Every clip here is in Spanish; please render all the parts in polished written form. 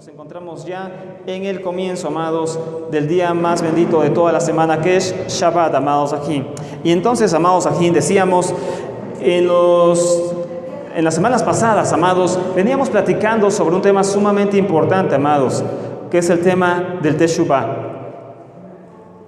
Nos encontramos ya en el comienzo, amados, del día más bendito de toda la semana, que es Shabbat, amados Ajín. Y entonces, amados Ajín, decíamos en las semanas pasadas, amados, veníamos platicando sobre un tema sumamente importante, amados, que es el tema del Teshuvah,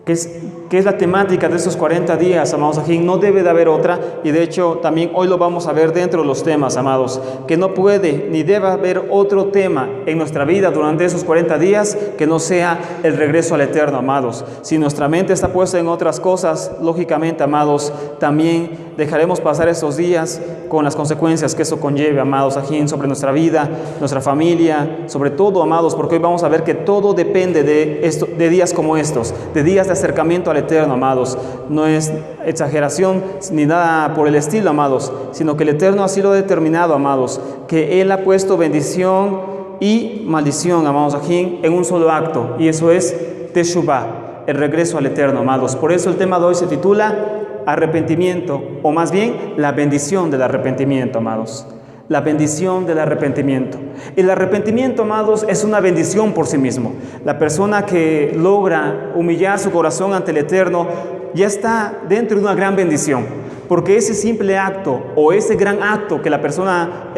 que es la temática de estos 40 días, amados Ajín. No debe de haber otra, y de hecho también hoy lo vamos a ver dentro de los temas, amados, que no puede ni debe haber otro tema en nuestra vida durante esos 40 días que no sea el regreso al Eterno, amados. Si nuestra mente está puesta en otras cosas, lógicamente, amados, también dejaremos pasar esos días con las consecuencias que eso conlleve, amados Ajín, sobre nuestra vida, nuestra familia, sobre todo, amados, porque hoy vamos a ver que todo depende de días como estos, de días de acercamiento al Eterno, amados. No es exageración ni nada por el estilo, amados, sino que el Eterno así lo ha determinado, amados, que Él ha puesto bendición y maldición, amados Ajín, en un solo acto, y eso es Teshuvah, el regreso al Eterno, amados. Por eso el tema de hoy se titula arrepentimiento, o más bien la bendición del arrepentimiento, amados. La bendición del arrepentimiento. El arrepentimiento, amados, es una bendición por sí mismo. La persona que logra humillar su corazón ante el Eterno ya está dentro de una gran bendición, porque ese simple acto o ese gran acto que la persona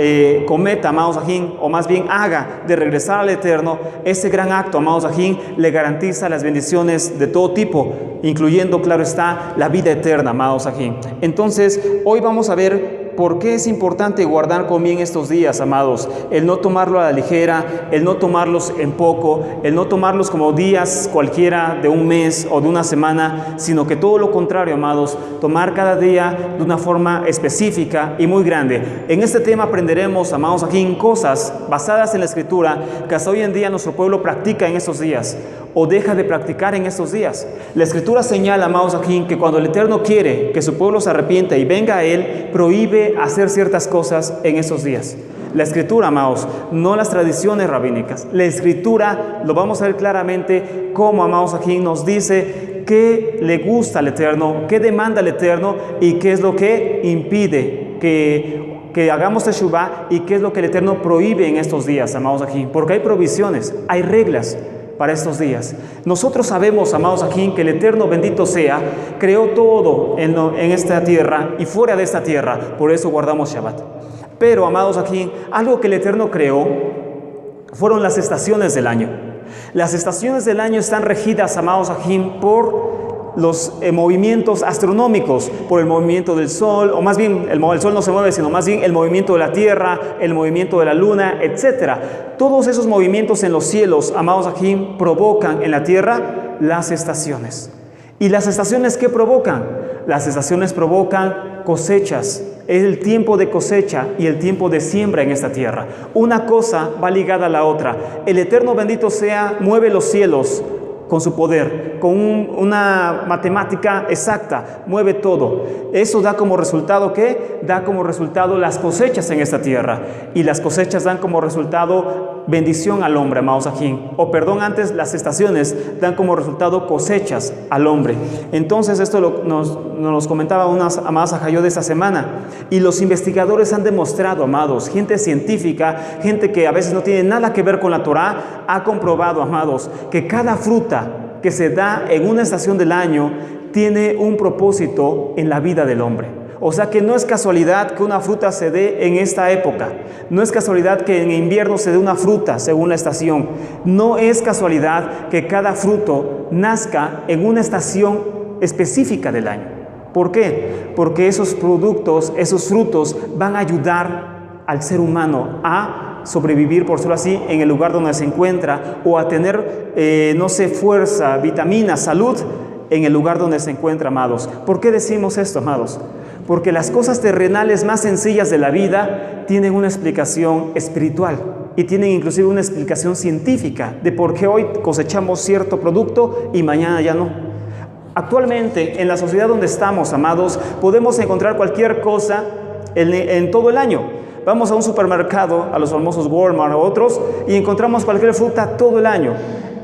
cometa, amados Ajín, o más bien haga de regresar al Eterno, ese gran acto, amados Ajín, le garantiza las bendiciones de todo tipo, incluyendo, claro está, la vida eterna, amados Ajín. Entonces, hoy vamos a ver ¿por qué es importante guardar con bien estos días, amados? El no tomarlo a la ligera, el no tomarlos en poco, el no tomarlos como días cualquiera de un mes o de una semana, sino que todo lo contrario, amados, tomar cada día de una forma específica y muy grande. En este tema aprenderemos, amados, aquí en cosas basadas en la Escritura que hasta hoy en día nuestro pueblo practica en estos días o deja de practicar en estos días. La Escritura señala, amados, aquí que cuando el Eterno quiere que su pueblo se arrepienta y venga a Él, prohíbe hacer ciertas cosas en esos días. La Escritura, amados, no las tradiciones rabínicas. La Escritura lo vamos a ver claramente cómo, amados, aquí nos dice qué le gusta al Eterno, qué demanda al Eterno y qué es lo que impide que hagamos Teshuvah y qué es lo que el Eterno prohíbe en estos días, amados, aquí. Porque hay provisiones, hay reglas para estos días. Nosotros sabemos, amados aquí, que el Eterno, bendito sea, creó todo en esta tierra y fuera de esta tierra. Por eso guardamos Shabbat. Pero, amados aquí, algo que el Eterno creó fueron las estaciones del año. Las estaciones del año están regidas, amados aquí, por los movimientos astronómicos, por el movimiento del sol, o más bien el sol no se mueve, sino más bien el movimiento de la tierra, el movimiento de la luna, etc. Todos esos movimientos en los cielos, amados aquí, provocan en la tierra las estaciones. ¿Y las estaciones qué provocan? Las estaciones provocan cosechas. Es el tiempo de cosecha y el tiempo de siembra en esta tierra. Una cosa va ligada a la otra. El Eterno, bendito sea, mueve los cielos con su poder, con una matemática exacta, mueve todo. Eso da como resultado, ¿qué? Da como resultado las cosechas en esta tierra. Y las cosechas dan como resultado bendición al hombre, amados Ajín. O perdón, antes las estaciones dan como resultado cosechas al hombre. Entonces esto nos comentaba unas amadas ajayot de esta semana. Y los investigadores han demostrado, amados, gente científica, gente que a veces no tiene nada que ver con la Torah, ha comprobado, amados, que cada fruta que se da en una estación del año tiene un propósito en la vida del hombre. O sea que no es casualidad que una fruta se dé en esta época. No es casualidad que en invierno se dé una fruta según la estación. No es casualidad que cada fruto nazca en una estación específica del año. ¿Por qué? Porque esos productos, esos frutos van a ayudar al ser humano a sobrevivir, por decirlo así, en el lugar donde se encuentra, o a tener, fuerza, vitaminas, salud en el lugar donde se encuentra, amados. ¿Por qué decimos esto, amados? Porque las cosas terrenales más sencillas de la vida tienen una explicación espiritual y tienen inclusive una explicación científica de por qué hoy cosechamos cierto producto y mañana ya no. Actualmente, en la sociedad donde estamos, amados, podemos encontrar cualquier cosa en todo el año. Vamos a un supermercado, a los famosos Walmart o otros, y encontramos cualquier fruta todo el año.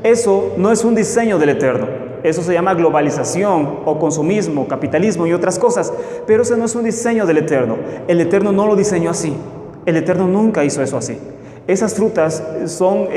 Eso no es un diseño del Eterno. Eso se llama globalización o consumismo, capitalismo y otras cosas. Pero eso no es un diseño del Eterno. El Eterno no lo diseñó así. El Eterno nunca hizo eso así. Esas frutas son,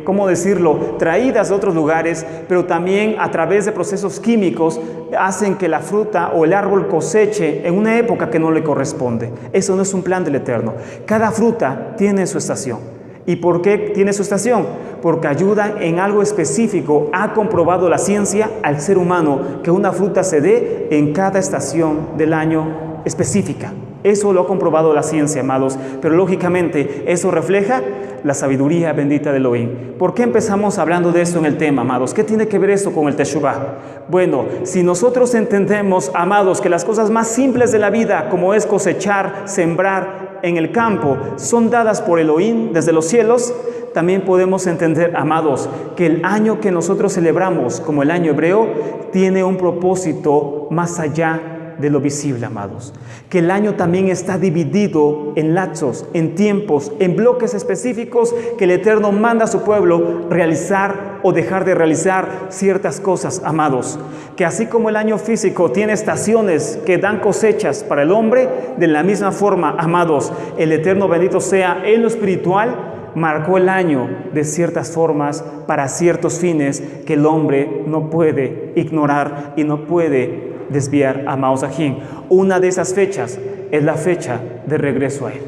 ¿cómo decirlo?, traídas de otros lugares, pero también a través de procesos químicos hacen que la fruta o el árbol coseche en una época que no le corresponde. Eso no es un plan del Eterno. Cada fruta tiene su estación. ¿Y por qué tiene su estación? Porque ayudan en algo específico. Ha comprobado la ciencia al ser humano que una fruta se dé en cada estación del año específica. Eso lo ha comprobado la ciencia, amados, pero lógicamente eso refleja la sabiduría bendita de Elohim. ¿Por qué empezamos hablando de esto en el tema, amados? ¿Qué tiene que ver esto con el Teshuvah? Bueno, si nosotros entendemos, amados, que las cosas más simples de la vida, como es cosechar, sembrar en el campo, son dadas por Elohim desde los cielos, también podemos entender, amados, que el año que nosotros celebramos como el año hebreo tiene un propósito más allá de lo visible, amados. Que el año también está dividido en lapsos, en tiempos, en bloques específicos que el Eterno manda a su pueblo realizar o dejar de realizar ciertas cosas, amados. Que así como el año físico tiene estaciones que dan cosechas para el hombre, de la misma forma, amados, el Eterno bendito sea en lo espiritual, marcó el año de ciertas formas para ciertos fines que el hombre no puede ignorar y no puede desviar a Mao Zedong. Una de esas fechas es la fecha de regreso a Él.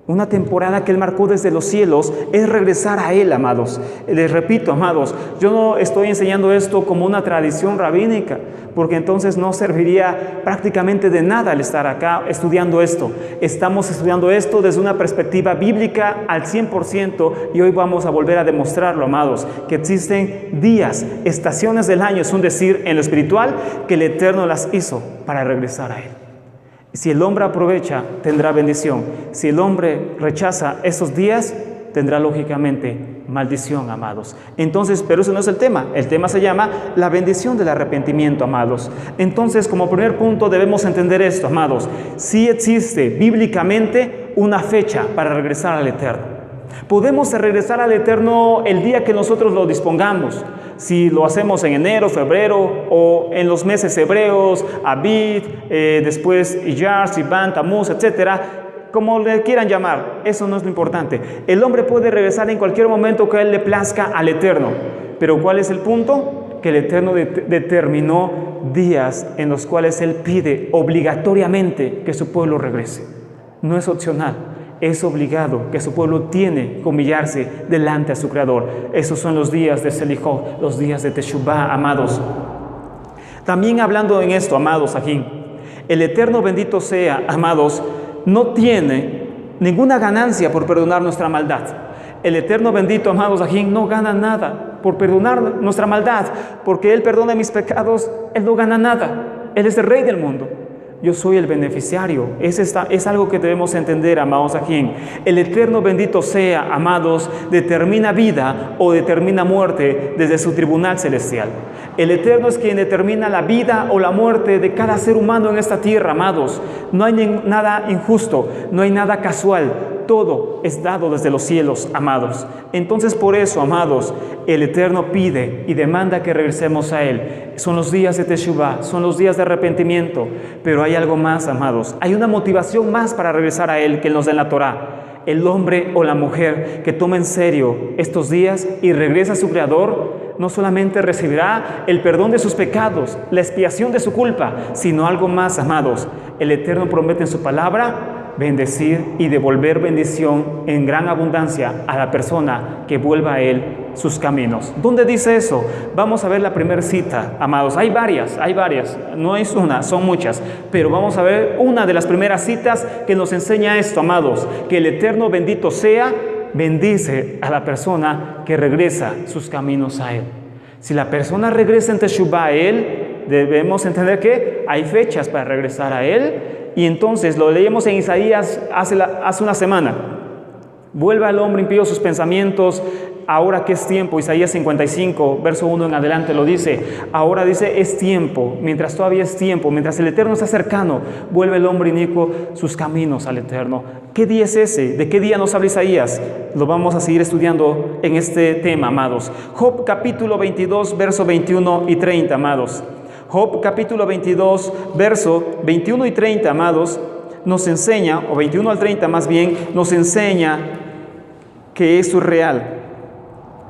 Una temporada que Él marcó desde los cielos es regresar a Él, amados. Les repito, amados, yo no estoy enseñando esto como una tradición rabínica, porque entonces no serviría prácticamente de nada el estar acá estudiando esto. Estamos estudiando esto desde una perspectiva bíblica al 100% y hoy vamos a volver a demostrarlo, amados, que existen días, estaciones del año, es un decir en lo espiritual, que el Eterno las hizo para regresar a Él. Si el hombre aprovecha, tendrá bendición. Si el hombre rechaza esos días, tendrá lógicamente maldición, amados. Entonces, pero eso no es el tema. El tema se llama la bendición del arrepentimiento, amados. Entonces, como primer punto, debemos entender esto, amados. Sí existe bíblicamente una fecha para regresar al Eterno. Podemos regresar al Eterno el día que nosotros lo dispongamos. Si lo hacemos en enero, febrero o en los meses hebreos, Abid, después Iyar, Sivan, Tamuz, etcétera, como le quieran llamar, eso no es lo importante. El hombre puede regresar en cualquier momento que a él le plazca al Eterno. Pero ¿cuál es el punto? Que el Eterno determinó días en los cuales Él pide obligatoriamente que su pueblo regrese. No es opcional. Es obligado, que su pueblo tiene que humillarse delante a su Creador. Esos son los días de Selichot, los días de Teshuvah, amados. También hablando en esto, amados, aquí, el Eterno bendito sea, amados, no tiene ninguna ganancia por perdonar nuestra maldad. El Eterno bendito, amados, aquí, no gana nada por perdonar nuestra maldad, porque Él perdona mis pecados, Él no gana nada. Él es el Rey del mundo. Yo soy el beneficiario. Es algo que debemos entender, amados, aquí. El Eterno bendito sea, amados, determina vida o determina muerte desde su tribunal celestial. El Eterno es quien determina la vida o la muerte de cada ser humano en esta tierra, amados. No hay nada injusto, no hay nada casual. Todo es dado desde los cielos, amados. Entonces, por eso, amados, el Eterno pide y demanda que regresemos a Él. Son los días de Teshuvah, son los días de arrepentimiento. Pero hay algo más, amados. Hay una motivación más para regresar a Él que nos da en la Torá. El hombre o la mujer que toma en serio estos días y regresa a su Creador, no solamente recibirá el perdón de sus pecados, la expiación de su culpa, sino algo más, amados. El Eterno promete en su palabra bendecir y devolver bendición en gran abundancia a la persona que vuelva a Él sus caminos. ¿Dónde dice eso? Vamos a ver la primera cita, amados. Hay varias, no es una, son muchas, pero vamos a ver una de las primeras citas que nos enseña esto, amados, que el Eterno bendito sea, bendice a la persona que regresa sus caminos a Él. Si la persona regresa en Teshuvah a Él, debemos entender que hay fechas para regresar a Él. Y entonces lo leímos en Isaías hace una semana. Vuelve al hombre impío sus pensamientos, ahora que es tiempo. Isaías 55, verso 1 en adelante lo dice. Ahora dice, es tiempo, mientras todavía es tiempo, mientras el Eterno está cercano, vuelve el hombre inicuo sus caminos al Eterno. ¿Qué día es ese? ¿De qué día nos habla Isaías? Lo vamos a seguir estudiando en este tema, amados. Job capítulo 22, verso 21 y 30, amados. Job capítulo 22, verso 21 y 30, amados, nos enseña, o 21 al 30 más bien, nos enseña que es surreal.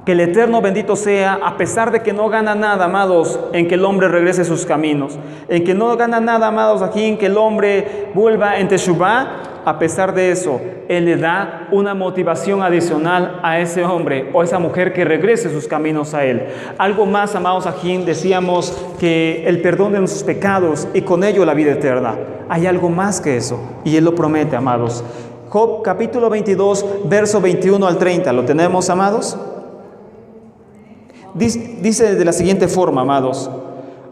Que el Eterno bendito sea, a pesar de que no gana nada, amados, en que el hombre regrese a sus caminos, en que no gana nada, amados, aquí en que el hombre vuelva en Teshuvá, a pesar de eso, Él le da una motivación adicional a ese hombre o a esa mujer que regrese a sus caminos a Él. Algo más, amados, aquí decíamos que el perdón de nuestros pecados y con ello la vida eterna. Hay algo más que eso y Él lo promete, amados. Job capítulo 22, verso 21 al 30, ¿lo tenemos, amados? Dice de la siguiente forma, amados: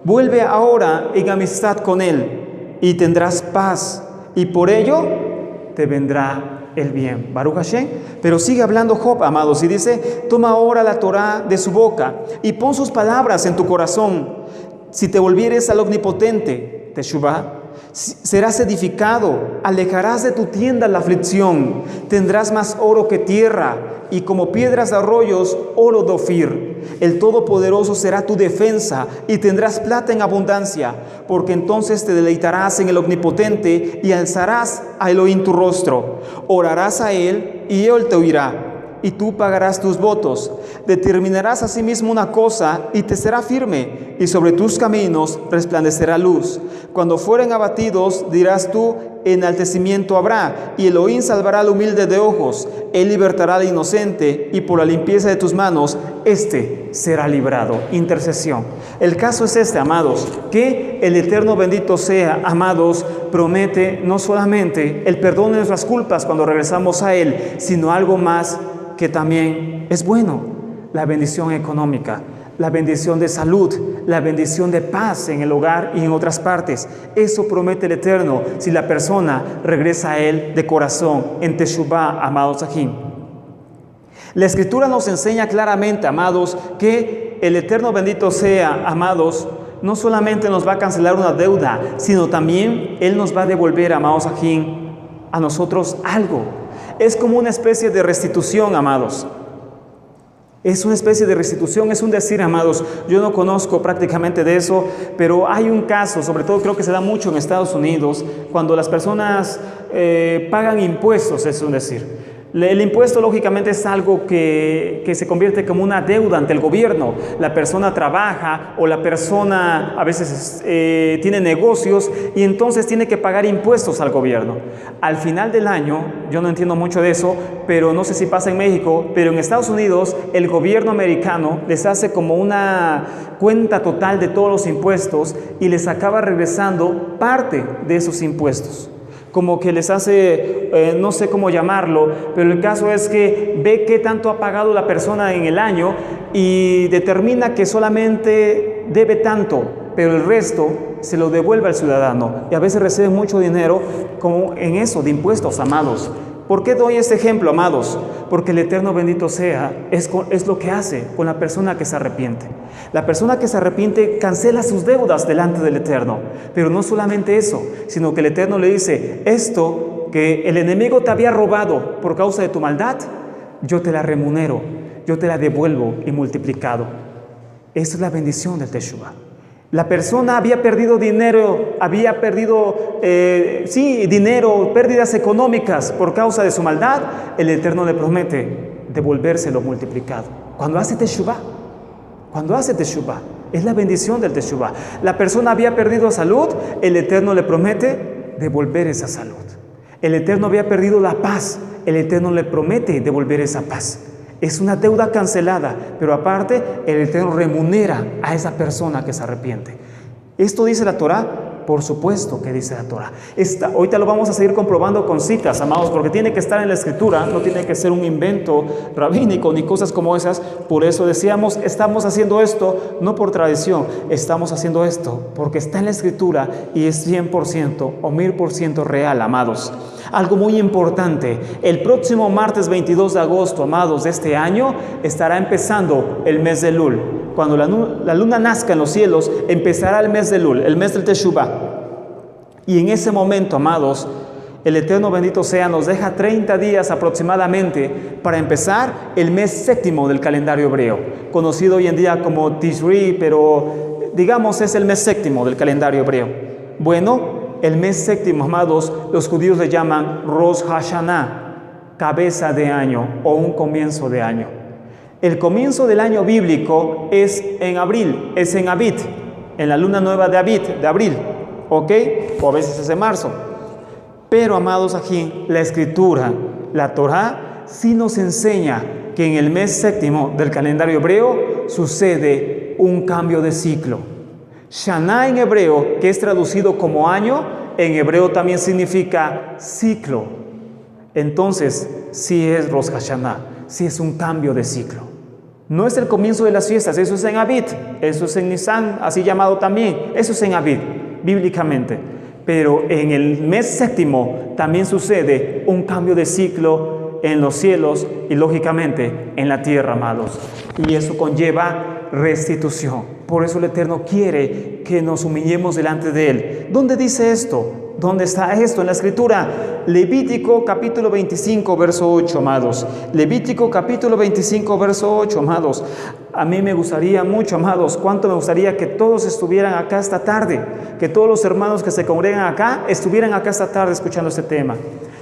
vuelve ahora en amistad con Él y tendrás paz, y por ello te vendrá el bien. Baruch Hashem. Pero sigue hablando Job, amados, y dice: toma ahora la Torá de su boca y pon sus palabras en tu corazón. Si te volvieres al Omnipotente, Teshuvá, serás edificado, alejarás de tu tienda la aflicción, tendrás más oro que tierra, y como piedras de arroyos, oro de Ofir. El Todopoderoso será tu defensa, y tendrás plata en abundancia, porque entonces te deleitarás en el Omnipotente, y alzarás a Elohim tu rostro. Orarás a Él, y Él te oirá, y tú pagarás tus votos. Determinarás asimismo una cosa, y te será firme, y sobre tus caminos resplandecerá luz. Cuando fueren abatidos, dirás tú: enaltecimiento habrá, y Elohim salvará al humilde de ojos. Él libertará al inocente, y por la limpieza de tus manos, éste será librado. Intercesión. El caso es este, amados, que el Eterno bendito sea, amados, promete no solamente el perdón de nuestras culpas cuando regresamos a Él, sino algo más que también es bueno: la bendición económica, la bendición de salud, la bendición de paz en el hogar y en otras partes. Eso promete el Eterno si la persona regresa a Él de corazón, en Teshuvá, amados aquí. La Escritura nos enseña claramente, amados, que el Eterno bendito sea, amados, no solamente nos va a cancelar una deuda, sino también Él nos va a devolver, amados aquí, a nosotros algo. Es como una especie de restitución, amados. Es una especie de restitución, es un decir, amados. Yo no conozco prácticamente de eso, pero hay un caso, sobre todo creo que se da mucho en Estados Unidos, cuando las personas pagan impuestos, es un decir. El impuesto lógicamente es algo que se convierte como una deuda ante el gobierno. La persona trabaja o la persona a veces tiene negocios y entonces tiene que pagar impuestos al gobierno. Al final del año, yo no entiendo mucho de eso, pero no sé si pasa en México, pero en Estados Unidos el gobierno americano les hace como una cuenta total de todos los impuestos y les acaba regresando parte de esos impuestos. Como que les hace, no sé cómo llamarlo, pero el caso es que ve qué tanto ha pagado la persona en el año y determina que solamente debe tanto, pero el resto se lo devuelve al ciudadano. Y a veces recibe mucho dinero como en eso, de impuestos, amados. ¿Por qué doy este ejemplo, amados? Porque el Eterno bendito sea, es lo que hace con la persona que se arrepiente. La persona que se arrepiente cancela sus deudas delante del Eterno. Pero no solamente eso, sino que el Eterno le dice: esto que el enemigo te había robado por causa de tu maldad, yo te la remunero, yo te la devuelvo y multiplicado. Esa es la bendición del Teshuvá. La persona había perdido dinero, dinero, pérdidas económicas por causa de su maldad. El Eterno le promete devolvérselo multiplicado. Cuando hace Teshuvá, es la bendición del Teshuvá. La persona había perdido salud, el Eterno le promete devolver esa salud. El Eterno había perdido la paz, el Eterno le promete devolver esa paz. Es una deuda cancelada, pero aparte el Eterno remunera a esa persona que se arrepiente. ¿Esto dice la Torá? Por supuesto que dice la Torá. Ahorita lo vamos a seguir comprobando con citas, amados, porque tiene que estar en la Escritura, no tiene que ser un invento rabínico ni cosas como esas. Por eso decíamos, estamos haciendo esto no por tradición, estamos haciendo esto porque está en la Escritura y es 100% o 1000% real, amados. Algo muy importante: el próximo martes 22 de agosto, amados, de este año, estará empezando el mes de Elul. Cuando la luna nazca en los cielos, empezará el mes de Elul, el mes del Teshuvá. Y en ese momento, amados, el Eterno bendito sea, nos deja 30 días aproximadamente para empezar el mes séptimo del calendario hebreo, conocido hoy en día como Tishri, pero digamos es el mes séptimo del calendario hebreo. Bueno, el mes séptimo, amados, los judíos le llaman Rosh Hashanah, cabeza de año o un comienzo de año. El comienzo del año bíblico es en abril, es en Abit, en la luna nueva de abril, ¿ok? O a veces es en marzo. Pero, amados, aquí la escritura, la Torá, sí nos enseña que en el mes séptimo del calendario hebreo sucede un cambio de ciclo. Shana en hebreo, que es traducido como año, en hebreo también significa ciclo. Entonces, sí es Rosh Hashanah, sí es un cambio de ciclo. No es el comienzo de las fiestas, eso es en Abit, eso es en Nisan, así llamado también, eso es en Abit, bíblicamente. Pero en el mes séptimo también sucede un cambio de ciclo en los cielos y lógicamente en la tierra, amados. Y eso conlleva restitución. Por eso el Eterno quiere que nos humillemos delante de Él. ¿Dónde dice esto? ¿Dónde está esto en la Escritura? Levítico capítulo 25, verso 8, amados. Levítico capítulo 25, verso 8, amados. A mí me gustaría mucho, amados, cuánto me gustaría que todos estuvieran acá esta tarde, que todos los hermanos que se congregan acá estuvieran acá esta tarde escuchando este tema.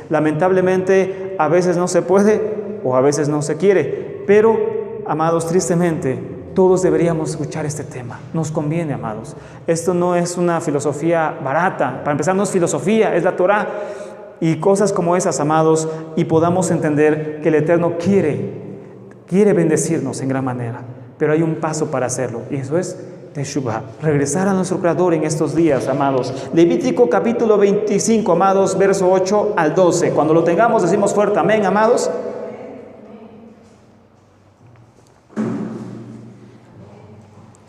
Lamentablemente, a veces no se puede o a veces no se quiere, pero, amados, tristemente, todos deberíamos escuchar este tema. Nos conviene, amados. Esto no es una filosofía barata. Para empezar, no es filosofía, es la Torá. Y cosas como esas, amados, y podamos entender que el Eterno quiere bendecirnos en gran manera. Pero hay un paso para hacerlo, y eso es Teshuvah, regresar a nuestro Creador en estos días, amados. Levítico capítulo 25, amados, verso 8 al 12. Cuando lo tengamos, decimos fuerte, amén, amados.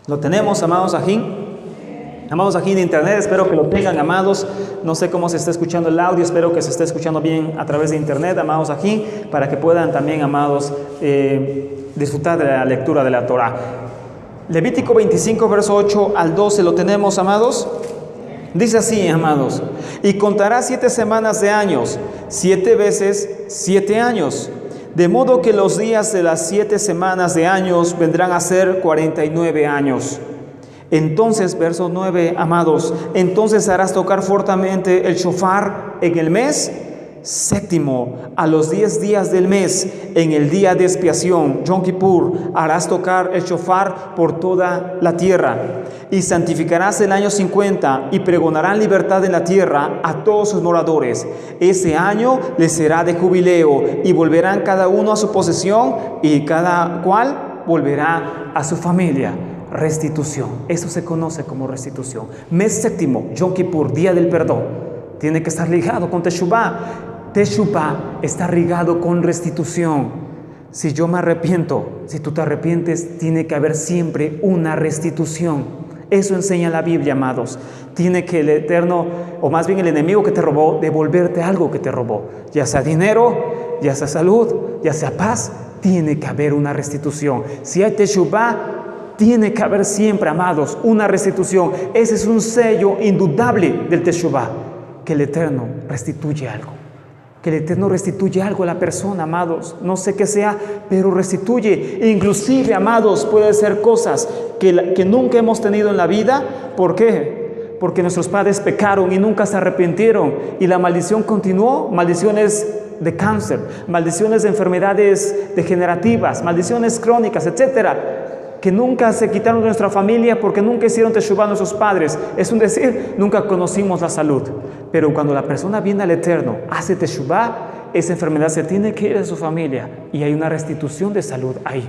¿Lo tenemos, amados ajín? Amados ajín de internet, espero que lo tengan, amados. No sé cómo se está escuchando el audio, espero que se esté escuchando bien a través de internet, amados ajín, para que puedan también, amados, disfrutar de la lectura de la Torá. Levítico 25, verso 8 al 12, ¿lo tenemos, amados? Dice así, amados: y contará 7 semanas de años, 7 veces 7 años. De modo que los días de las 7 semanas de años vendrán a ser 49 años. Entonces, verso 9, amados, entonces harás tocar fuertemente el shofar en el mes séptimo, a los 10 días del mes, en el día de expiación, Yom Kippur, harás tocar el shofar por toda la tierra. Y santificarás el año 50 y pregonarán libertad en la tierra a todos sus moradores. Ese año les será de jubileo y volverán cada uno a su posesión y cada cual volverá a su familia. Restitución, eso se conoce como restitución. Mes séptimo, Yom Kippur, día del perdón, tiene que estar ligado con Teshuvah. Teshuvah está ligado con restitución. Si yo me arrepiento, si tú te arrepientes, tiene que haber siempre una restitución. Eso enseña la Biblia, amados. Tiene que el Eterno, o más bien el enemigo que te robó, devolverte algo que te robó. Ya sea dinero, ya sea salud, ya sea paz, tiene que haber una restitución. Si hay Teshuvah, tiene que haber siempre, amados, una restitución. Ese es un sello indudable del Teshuvah, que el Eterno restituye algo. Que el Eterno restituye algo a la persona, amados. No sé qué sea, pero restituye. Inclusive, amados, puede ser cosas que nunca hemos tenido en la vida. ¿Por qué? Porque nuestros padres pecaron y nunca se arrepintieron. Y la maldición continuó. Maldiciones de cáncer, maldiciones de enfermedades degenerativas, maldiciones crónicas, etcétera, que nunca se quitaron de nuestra familia porque nunca hicieron Teshuvah nuestros padres. Es un decir, nunca conocimos la salud. Pero cuando la persona viene al Eterno, hace Teshuvah, esa enfermedad se tiene que ir de su familia y hay una restitución de salud ahí.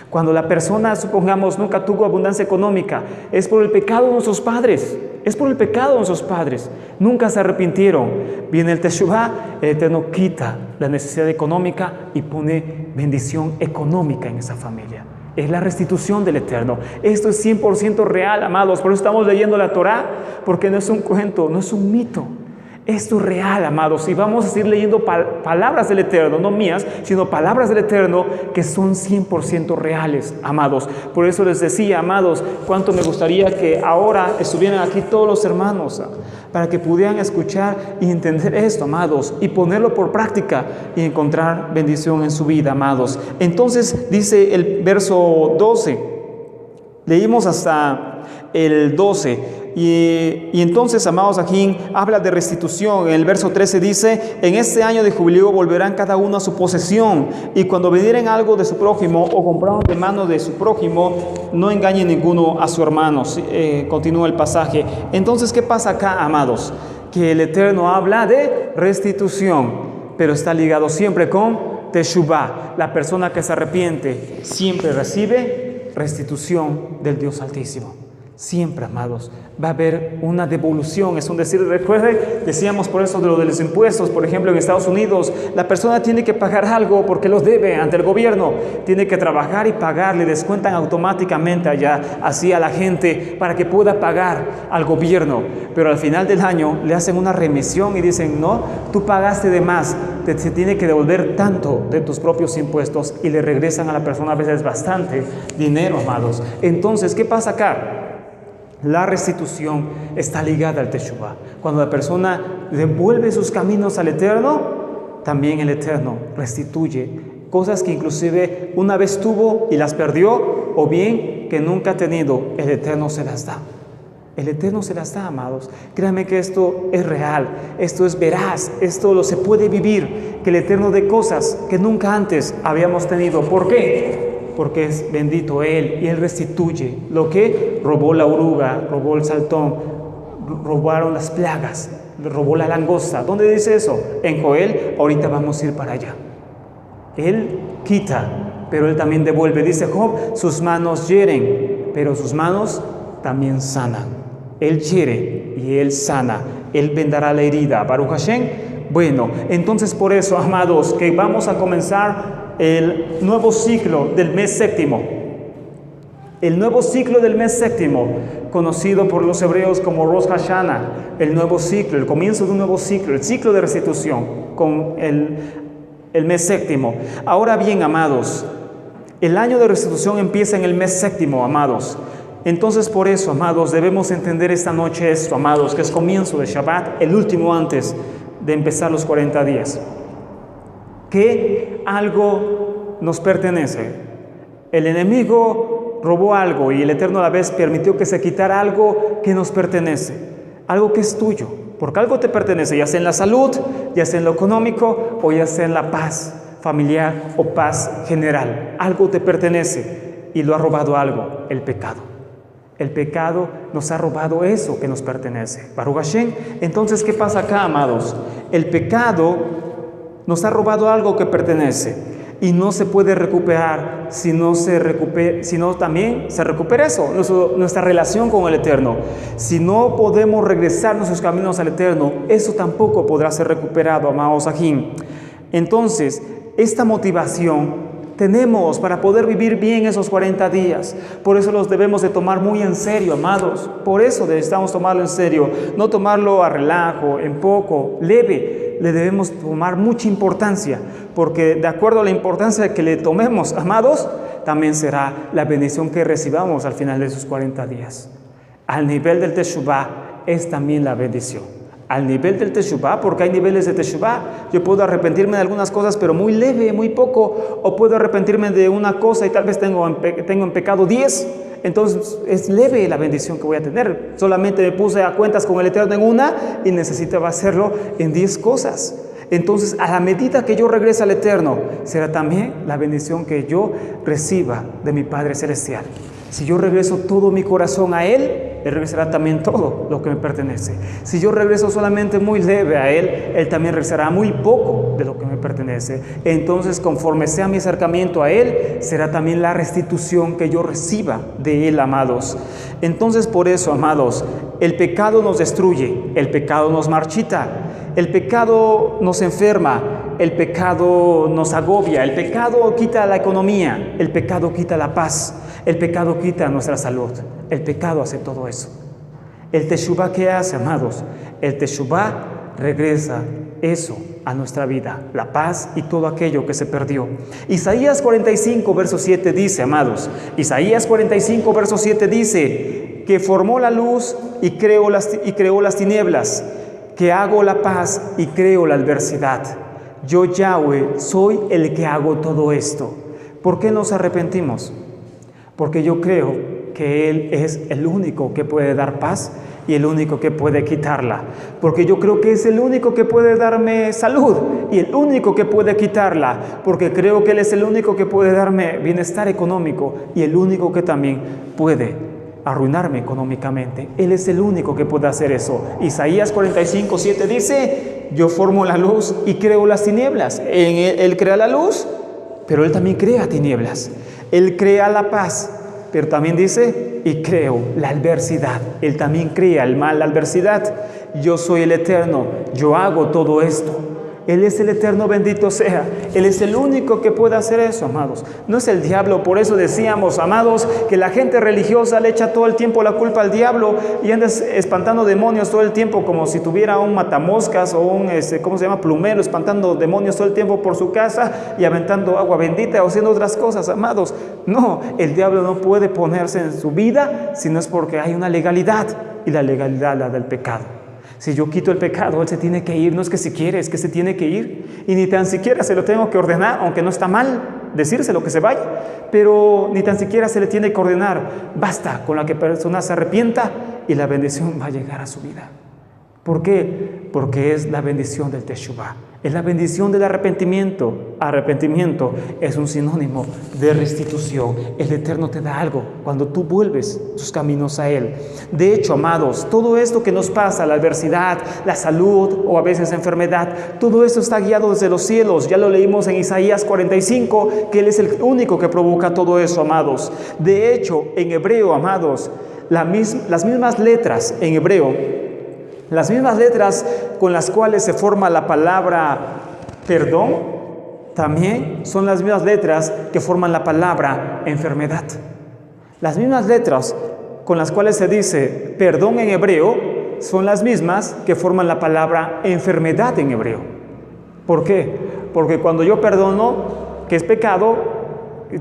Cuando la persona, supongamos, nunca tuvo abundancia económica, es por el pecado de nuestros padres. Es por el pecado de nuestros padres. Nunca se arrepintieron. Viene el Teshuvah, el Eterno quita la necesidad económica y pone bendición económica en esa familia. Es la restitución del Eterno. Esto es 100% real, amados. Por eso estamos leyendo la Torá, porque no es un cuento, no es un mito. Esto es real, amados. Y vamos a seguir leyendo palabras del Eterno, no mías, sino palabras del Eterno que son 100% reales, amados. Por eso les decía, amados, cuánto me gustaría que ahora estuvieran aquí todos los hermanos, para que pudieran escuchar y entender esto, amados, y ponerlo por práctica y encontrar bendición en su vida, amados. Entonces dice el verso 12, leímos hasta el 12, Y entonces, amados, aquí habla de restitución. En el verso 13 dice: en este año de jubileo volverán cada uno a su posesión, y cuando vendieren algo de su prójimo o compraron de mano de su prójimo, no engañen ninguno a su hermano. Continúa el pasaje. Entonces, ¿qué pasa acá, amados? Que el Eterno habla de restitución, pero está ligado siempre con Teshuvah. La persona que se arrepiente siempre recibe restitución del Dios Altísimo. Siempre, amados, va a haber una devolución. Es un decir, recuerde, decíamos por eso de lo de los impuestos. Por ejemplo, en Estados Unidos, la persona tiene que pagar algo porque los debe ante el gobierno. Tiene que trabajar y pagar. Le descuentan automáticamente allá, así a la gente, para que pueda pagar al gobierno. Pero al final del año le hacen una remisión y dicen: no, tú pagaste de más, se tiene que devolver tanto de tus propios impuestos, y le regresan a la persona a veces bastante dinero, amados. Entonces, ¿qué pasa acá? La restitución está ligada al Teshuvah. Cuando la persona devuelve sus caminos al Eterno, también el Eterno restituye cosas que inclusive una vez tuvo y las perdió, o bien que nunca ha tenido. El Eterno se las da. El Eterno se las da, amados. Créanme que esto es real, esto es veraz, esto lo se puede vivir, que el Eterno dé cosas que nunca antes habíamos tenido. ¿Por qué? Porque es bendito Él, y Él restituye lo que robó la oruga, robó el saltón, robaron las plagas, robó la langosta. ¿Dónde dice eso? En Joel. Ahorita vamos a ir para allá. Él quita, pero Él también devuelve. Dice Job: sus manos hieren, pero sus manos también sanan. Él hiere y Él sana. Él vendará la herida. Baruch Hashem. Bueno, entonces por eso, amados, que vamos a comenzar el nuevo ciclo del mes séptimo. El nuevo ciclo del mes séptimo, conocido por los hebreos como Rosh Hashanah. El nuevo ciclo, el comienzo de un nuevo ciclo, el ciclo de restitución con el mes séptimo. Ahora bien, amados, el año de restitución empieza en el mes séptimo, amados. Entonces, por eso, amados, debemos entender esta noche esto, amados, que es comienzo de Shabbat, el último antes de empezar los 40 días. Que algo nos pertenece. El enemigo robó algo y el Eterno a la vez permitió que se quitara algo que nos pertenece, algo que es tuyo, porque algo te pertenece, ya sea en la salud, ya sea en lo económico, o ya sea en la paz familiar o paz general. Algo te pertenece y lo ha robado algo: el pecado. El pecado nos ha robado eso que nos pertenece. Baruch Hashem. Entonces, ¿qué pasa acá, amados? El pecado nos ha robado algo que pertenece, y no se puede recuperar si no también se recupera eso, nuestra relación con el Eterno. Si no podemos regresar nuestros caminos al Eterno, eso tampoco podrá ser recuperado, amados Ajim. Entonces, esta motivación tenemos para poder vivir bien esos 40 días. Por eso los debemos de tomar muy en serio, amados. Por eso necesitamos tomarlo en serio, no tomarlo a relajo, en poco, leve. Le debemos tomar mucha importancia, porque de acuerdo a la importancia que le tomemos, amados, también será la bendición que recibamos al final de esos 40 días. Al nivel del Teshuvah es también la bendición. Al nivel del Teshuvah, porque hay niveles de Teshuvah. Yo puedo arrepentirme de algunas cosas, pero muy leve, muy poco, o puedo arrepentirme de una cosa y tal vez tengo en pecado 10. Entonces es leve la bendición que voy a tener. Solamente me puse a cuentas con el Eterno en una y necesitaba hacerlo en 10 cosas. Entonces, a la medida que yo regrese al Eterno, será también la bendición que yo reciba de mi Padre Celestial. Si yo regreso todo mi corazón a Él, Él regresará también todo lo que me pertenece. Si yo regreso solamente muy leve a Él, Él también regresará muy poco de lo que me pertenece. Entonces, conforme sea mi acercamiento a Él, será también la restitución que yo reciba de Él, amados. Entonces, por eso, amados, el pecado nos destruye, el pecado nos marchita, el pecado nos enferma, el pecado nos agobia, el pecado quita la economía, el pecado quita la paz, el pecado quita nuestra salud. El pecado hace todo eso. El Teshuvah, ¿qué hace, amados? El Teshuvah regresa eso a nuestra vida, la paz y todo aquello que se perdió. Isaías 45, verso 7 dice, amados, Isaías 45, verso 7 dice, que formó la luz y creó las tinieblas, que hago la paz y creo la adversidad. Yo, Yahweh, soy el que hago todo esto. ¿Por qué nos arrepentimos? Porque yo creo que Él es el único que puede dar paz y el único que puede quitarla, porque yo creo que es el único que puede darme salud y el único que puede quitarla, porque creo que Él es el único que puede darme bienestar económico y el único que también puede arruinarme económicamente. Él es el único que puede hacer eso. Isaías 45:7 dice: yo formo la luz y creo las tinieblas. Él crea la luz, pero Él también crea tinieblas. Él crea la paz, pero también dice: y creo la adversidad. Él también crea el mal, la adversidad. Yo soy el Eterno, yo hago todo esto. Él es el Eterno, bendito sea. Él es el único que puede hacer eso, amados. No es el diablo. Por eso decíamos, amados, que la gente religiosa le echa todo el tiempo la culpa al diablo y anda espantando demonios todo el tiempo, como si tuviera un matamoscas o un, plumero, espantando demonios todo el tiempo por su casa y aventando agua bendita o haciendo otras cosas, amados. No, el diablo no puede ponerse en su vida si no es porque hay una legalidad, y la legalidad la del pecado. Si yo quito el pecado, Él se tiene que ir. No es que si quiere, es que se tiene que ir. Y ni tan siquiera se lo tengo que ordenar, aunque no está mal decírselo que se vaya. Pero ni tan siquiera se le tiene que ordenar. Basta con la que la persona se arrepienta y la bendición va a llegar a su vida. ¿Por qué? Porque es la bendición del Teshuvah. Es la bendición del arrepentimiento. Arrepentimiento es un sinónimo de restitución. El Eterno te da algo cuando tú vuelves tus caminos a Él. De hecho, amados, todo esto que nos pasa, la adversidad, la salud o a veces enfermedad, todo esto está guiado desde los cielos. Ya lo leímos en Isaías 45, que Él es el único que provoca todo eso, amados. De hecho, en hebreo, amados, las mismas letras en hebreo, las mismas letras con las cuales se forma la palabra perdón, también son las mismas letras que forman la palabra enfermedad. Las mismas letras con las cuales se dice perdón en hebreo son las mismas que forman la palabra enfermedad en hebreo. ¿Por qué? Porque cuando yo perdono, que es pecado,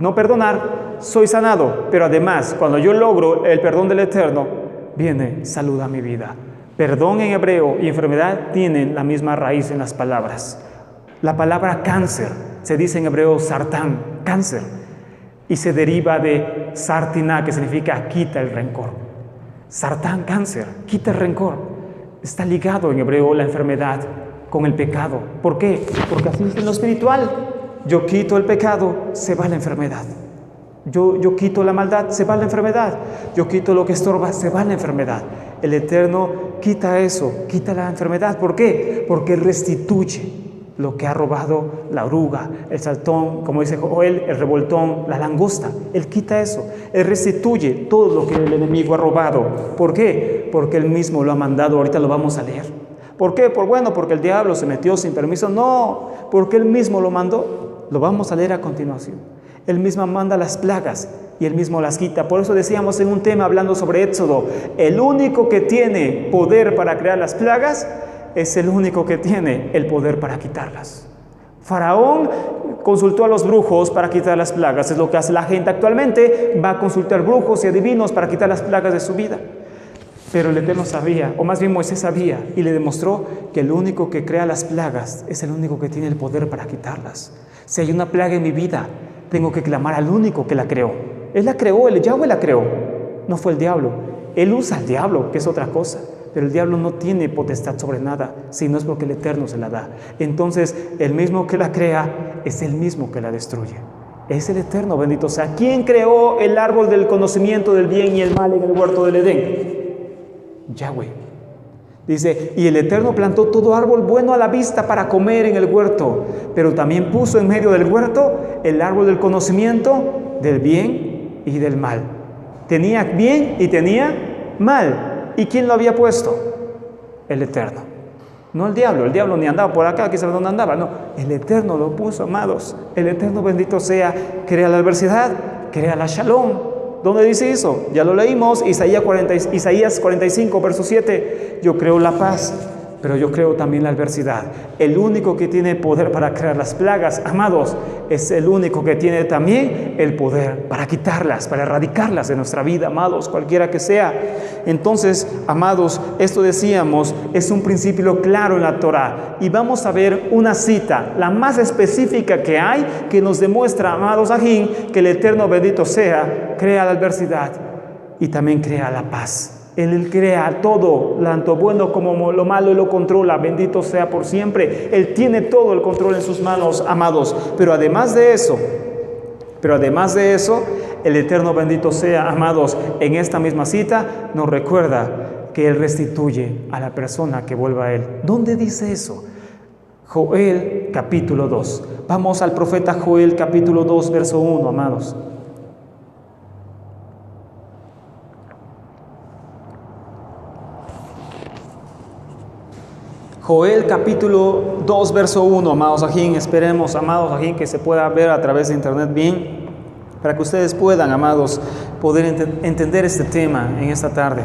no perdonar, soy sanado. Pero además, cuando yo logro el perdón del Eterno, viene salud a mi vida. Perdón en hebreo y enfermedad tienen la misma raíz en las palabras. La palabra cáncer se dice en hebreo sartán, cáncer, y se deriva de sartiná, que significa quita el rencor. Sartán, cáncer, quita el rencor. Está ligado en hebreo la enfermedad con el pecado. ¿Por qué? Porque así es en lo espiritual. Yo quito el pecado, se va la enfermedad. Yo quito la maldad, se va la enfermedad. Yo quito lo que estorba, se va la enfermedad. El Eterno quita eso, quita la enfermedad. ¿Por qué? Porque restituye lo que ha robado la oruga, el saltón, como dice Joel, el revoltón, la langosta. Él quita eso. Él restituye todo lo que el enemigo ha robado. ¿Por qué? Porque Él mismo lo ha mandado. Ahorita lo vamos a leer. ¿Por qué? Porque el diablo se metió sin permiso. No, porque Él mismo lo mandó. Lo vamos a leer a continuación. Él mismo manda las plagas y Él mismo las quita. Por eso decíamos en un tema hablando sobre Éxodo, el único que tiene poder para crear las plagas es el único que tiene el poder para quitarlas. Faraón consultó a los brujos para quitar las plagas. Es lo que hace la gente actualmente. Va a consultar brujos y adivinos para quitar las plagas de su vida. Pero el Eterno sabía, o más bien Moisés sabía, y le demostró que el único que crea las plagas es el único que tiene el poder para quitarlas. Si hay una plaga en mi vida, tengo que clamar al único que la creó. Él la creó, el Yahweh la creó. No fue el diablo. Él usa al diablo, que es otra cosa. Pero el diablo no tiene potestad sobre nada, si no es porque el Eterno se la da. Entonces, el mismo que la crea es el mismo que la destruye. Es el Eterno, bendito sea. ¿Quién creó el árbol del conocimiento del bien y el mal en el huerto del Edén? Yahweh. Dice, y el Eterno plantó todo árbol bueno a la vista para comer en el huerto, pero también puso en medio del huerto el árbol del conocimiento del bien y del mal. Tenía bien y tenía mal. ¿Y quién lo había puesto? El Eterno. No el diablo ni andaba por acá, quién sabe dónde andaba. No, el Eterno lo puso, amados. El Eterno, bendito sea, crea la adversidad, crea la shalom. ¿Dónde dice eso? Ya lo leímos, Isaías 45, verso 7. Yo creo la paz, pero yo creo también la adversidad. El único que tiene poder para crear las plagas, amados, es el único que tiene también el poder para quitarlas, para erradicarlas de nuestra vida, amados, cualquiera que sea. Entonces, amados, esto decíamos, es un principio claro en la Torah. Y vamos a ver una cita, la más específica que hay, que nos demuestra, amados ajín, que el Eterno, bendito sea, crea la adversidad y también crea la paz. Él crea todo, tanto bueno como lo malo, Él lo controla, bendito sea por siempre. Él tiene todo el control en sus manos, amados. Pero además de eso, el Eterno bendito sea, amados, en esta misma cita nos recuerda que Él restituye a la persona que vuelva a Él. ¿Dónde dice eso? Joel capítulo 2. Vamos al profeta Joel capítulo 2, verso 1, amados. Joel capítulo 2, verso 1, amados ajín. Esperemos, amados ajín, que se pueda ver a través de internet bien, para que ustedes puedan, amados, poder entender este tema en esta tarde,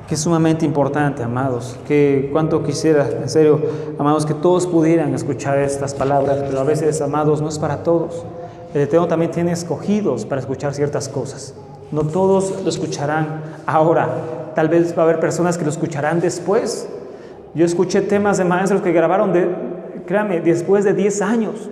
que es sumamente importante, amados. Que cuánto quisiera, en serio, amados, que todos pudieran escuchar estas palabras, pero a veces, amados, no es para todos. El Eterno también tiene escogidos para escuchar ciertas cosas. No todos lo escucharán ahora. Tal vez va a haber personas que lo escucharán después. Yo escuché temas de maestros que grabaron, créame, después de 10 años.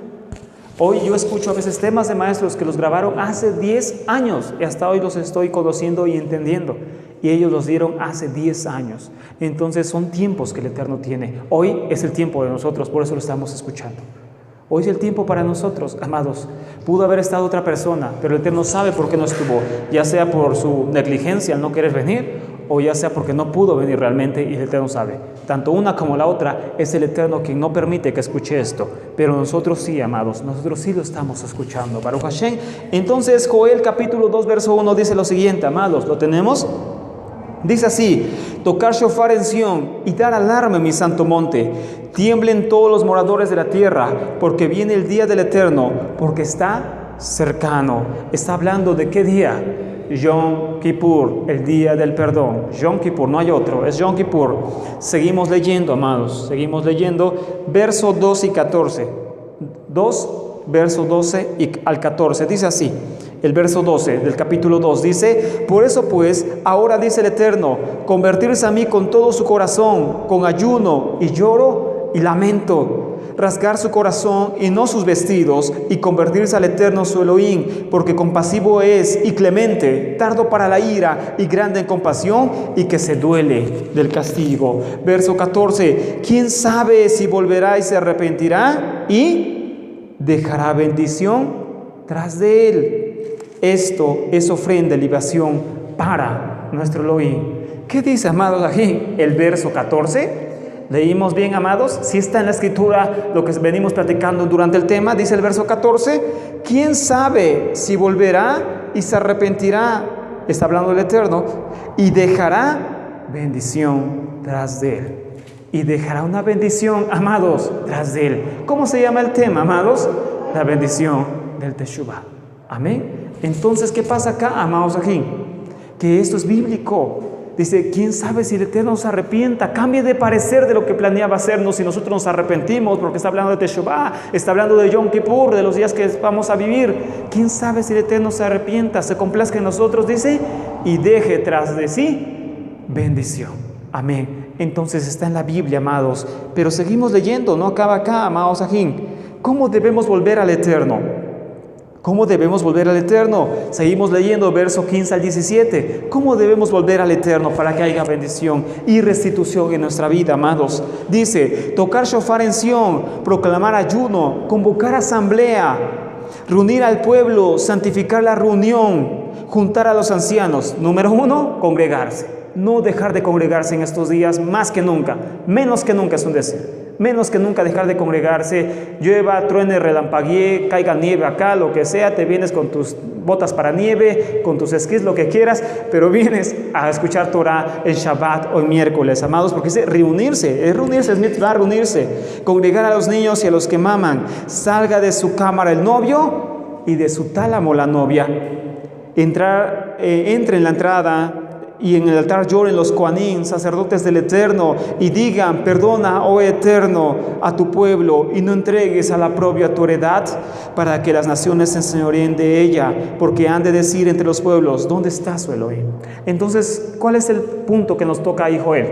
Hoy yo escucho a veces temas de maestros que los grabaron hace 10 años y hasta hoy los estoy conociendo y entendiendo. Y ellos los dieron hace 10 años. Entonces son tiempos que el Eterno tiene. Hoy es el tiempo de nosotros, por eso lo estamos escuchando. Hoy es el tiempo para nosotros, amados. Pudo haber estado otra persona, pero el Eterno sabe por qué no estuvo. Ya sea por su negligencia al no querer venir, o ya sea porque no pudo venir realmente, y el Eterno sabe. Tanto una como la otra, es el Eterno quien no permite que escuche esto. Pero nosotros sí, amados, nosotros sí lo estamos escuchando. Baruch Hashem. Entonces Joel capítulo 2 verso 1 dice lo siguiente, amados, ¿lo tenemos? Dice así: tocar shofar en Sión y dar alarma en mi santo monte. Tiemblen todos los moradores de la tierra, porque viene el día del Eterno, porque está cercano. Está hablando de qué día. Yom Kippur, el día del perdón. Yom Kippur, no hay otro, es Yom Kippur. Seguimos leyendo, amados, seguimos leyendo, verso 12 y 14. 2, verso 12 y al 14, dice así. El verso 12 del capítulo 2 dice: por eso pues, ahora dice el Eterno, convertirse a mí con todo su corazón, con ayuno y lloro y lamento, rasgar su corazón y no sus vestidos, y convertirse al Eterno su Elohim, porque compasivo es y clemente, tardo para la ira y grande en compasión, y que se duele del castigo. Verso 14: ¿quién sabe si volverá y se arrepentirá y dejará bendición tras de él? Esto es ofrenda y libación para nuestro Elohim. ¿Qué dice, amados, aquí? El verso 14. ¿Leímos bien, amados? Si está en la escritura lo que venimos platicando durante el tema. Dice el verso 14: ¿quién sabe si volverá y se arrepentirá? Está hablando el Eterno. Y dejará bendición tras de él. Y dejará una bendición, amados, tras de él. ¿Cómo se llama el tema, amados? La bendición del Teshuvah. Amén. Entonces, ¿qué pasa acá, amados, aquí? Que esto es bíblico. Dice: ¿quién sabe si el Eterno nos arrepienta? Cambie de parecer de lo que planeaba hacernos si nosotros nos arrepentimos, porque está hablando de Teshuvah, está hablando de Yom Kippur, de los días que vamos a vivir. ¿Quién sabe si el Eterno se arrepienta, se complazca en nosotros? Dice: y deje tras de sí bendición. Amén. Entonces está en la Biblia, amados. Pero seguimos leyendo, no acaba acá, amados ajín. ¿Cómo debemos volver al Eterno? ¿Cómo debemos volver al Eterno? Seguimos leyendo verso 15 al 17. ¿Cómo debemos volver al Eterno para que haya bendición y restitución en nuestra vida, amados? Dice: tocar shofar en Sión, proclamar ayuno, convocar asamblea, reunir al pueblo, santificar la reunión, juntar a los ancianos. Número 1, congregarse. No dejar de congregarse en estos días, más que nunca, menos que nunca, es un decir. Menos que nunca dejar de congregarse. Llueva, truene, relampaguee, caiga nieve acá, lo que sea, te vienes con tus botas para nieve, con tus esquís, lo que quieras, pero vienes a escuchar Torah el Shabbat o el miércoles, amados, porque es reunirse, es mitzvah, reunirse, congregar a los niños y a los que maman. Salga de su cámara el novio y de su tálamo la novia. Entre en la entrada y en el altar lloren los Kohanim, sacerdotes del Eterno, y digan: perdona, oh Eterno, a tu pueblo, y no entregues a la propia tu heredad, para que las naciones se enseñoreen de ella, porque han de decir entre los pueblos: ¿dónde está su Elohim? Entonces, ¿cuál es el punto que nos toca ahí, Joel?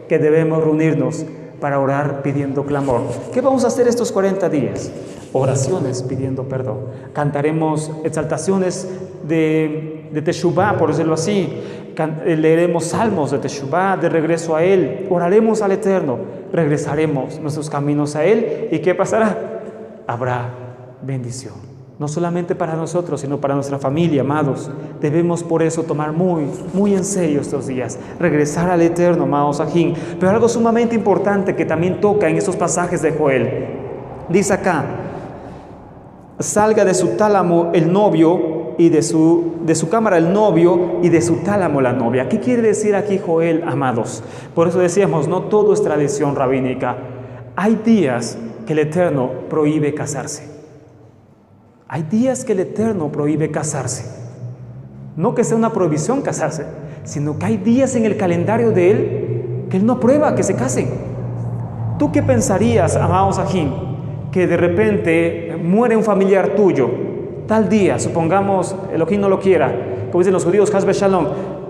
Que debemos reunirnos para orar pidiendo clamor. ¿Qué vamos a hacer estos 40 días? Oraciones pidiendo perdón. Cantaremos exaltaciones de Teshuvah, por decirlo así. leeremos salmos de Teshuvah, de regreso a Él, oraremos al Eterno, regresaremos nuestros caminos a Él. ¿Y qué pasará? Habrá bendición. No solamente para nosotros, sino para nuestra familia, amados. Debemos por eso tomar muy en serio estos días. Regresar al Eterno, amados Ajín. Pero algo sumamente importante que también toca en estos pasajes de Joel. Dice acá, salga de su tálamo el novio y de su cámara el novio y de su tálamo la novia. ¿Qué quiere decir aquí Joel, amados? Por eso decíamos, no todo es tradición rabínica. Hay días que el Eterno prohíbe casarse. Hay días que el Eterno prohíbe casarse. No que sea una prohibición casarse, sino que hay días en el calendario de Él que Él no aprueba que se casen. ¿Tú qué pensarías, amados Ajín, que de repente muere un familiar tuyo, tal día, supongamos, Elohim no lo quiera, como dicen los judíos, Haz Shalom,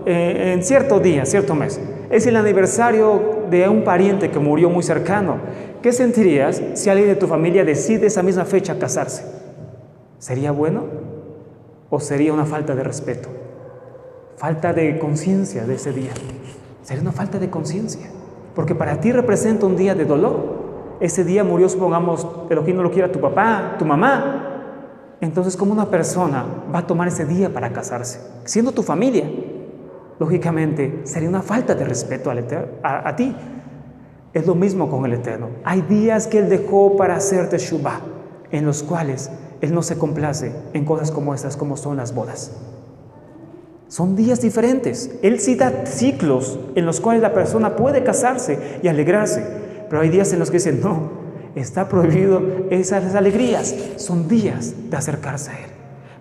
en cierto día, cierto mes, es el aniversario de un pariente que murió muy cercano? ¿Qué sentirías si alguien de tu familia decide esa misma fecha casarse? ¿Sería bueno o sería una falta de respeto? Falta de conciencia de ese día. Sería una falta de conciencia, porque para ti representa un día de dolor. Ese día murió, supongamos, Elohim no lo quiera, tu papá, tu mamá. Entonces, ¿cómo una persona va a tomar ese día para casarse? Siendo tu familia, lógicamente, sería una falta de respeto a ti. Es lo mismo con el Eterno. Hay días que Él dejó para hacer teshuvah, en los cuales Él no se complace en cosas como estas, como son las bodas. Son días diferentes. Él sí da ciclos en los cuales la persona puede casarse y alegrarse. Pero hay días en los que dicen, no, está prohibido esas alegrías. Son días de acercarse a Él.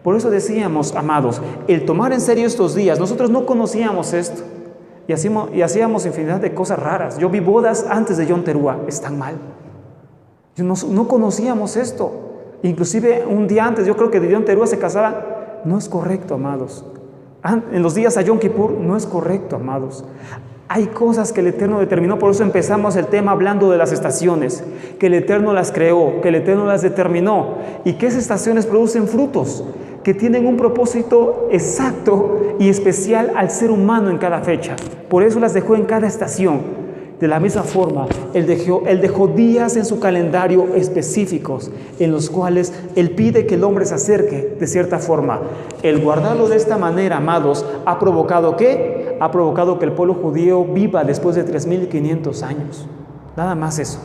Por eso decíamos, amados, el tomar en serio estos días, nosotros no conocíamos esto. Y hacíamos infinidad de cosas raras. Yo vi bodas antes de Yom Teruah, están mal. No conocíamos esto. Inclusive un día antes, yo creo que de Yom Teruah se casaban. No es correcto, amados. En los días a Yom Kippur, no es correcto, amados. Hay cosas que el Eterno determinó, por eso empezamos el tema hablando de las estaciones, que el Eterno las creó, que el Eterno las determinó, y que esas estaciones producen frutos, que tienen un propósito exacto y especial al ser humano en cada fecha. Por eso las dejó en cada estación. De la misma forma, Él dejó días en su calendario específicos, en los cuales Él pide que el hombre se acerque de cierta forma. El guardarlo de esta manera, amados, ha provocado ¿qué? Ha provocado que el pueblo judío viva después de 3.500 años. Nada más eso.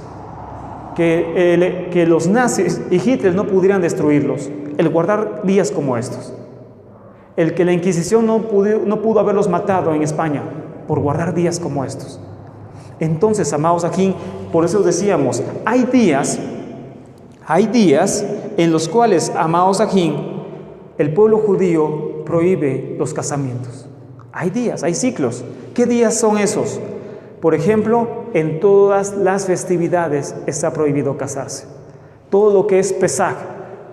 Que los nazis y Hitler no pudieran destruirlos. El guardar días como estos. El que la Inquisición no pudo haberlos matado en España por guardar días como estos. Entonces, amados, aquí, por eso decíamos, hay días en los cuales, amados, aquí, el pueblo judío prohíbe los casamientos. Hay días, hay ciclos. ¿Qué días son esos? Por ejemplo, en todas las festividades está prohibido casarse. Todo lo que es Pesaj,